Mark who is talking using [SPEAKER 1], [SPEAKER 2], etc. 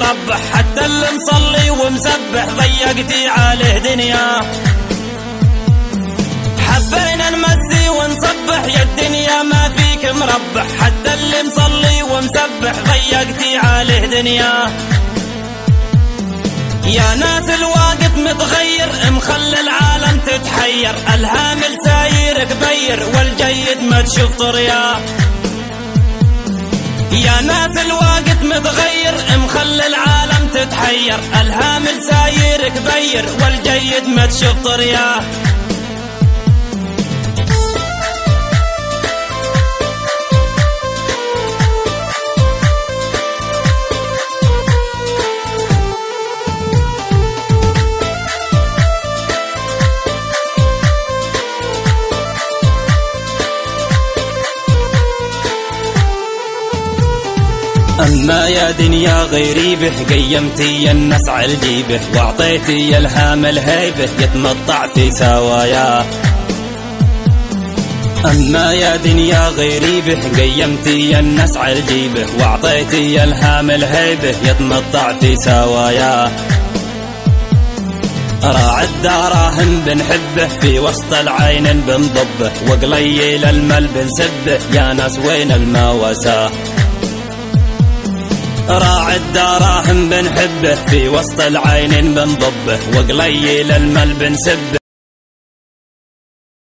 [SPEAKER 1] مربح، حتى اللي مصلي ومسبح ضيقتي عليه دنيا. حبينا نمسي ونصبح يا الدنيا ما فيك مربح، حتى اللي مصلي ومسبح ضيقتي عليه دنيا. يا ناس الوقت متغير مخلي العالم تتحير، الهامل ساير كبير والجيد ما تشوف طريا. يا ناس الوقت متغير مخلي العالم تتحير، الهامل ساير كبير والجيد ما تشوف طريا. أما يا دنيا غيري به قيمتي الناس على جيبه، واعطيتي الهام الهيبه يتمطع في سوايا. أما يا دنيا غيري به قيمتي الناس على جيبه، واعطيتي الهام الهيبه يتمطع في سوايا. راعي الدراهم بنحبه في وسط العين بنضبه، وقليل المال بنسبه يا ناس وين المواساه. راعي الدراهم بنحبه في وسط العين بنضبه، وقليل المال بنسبه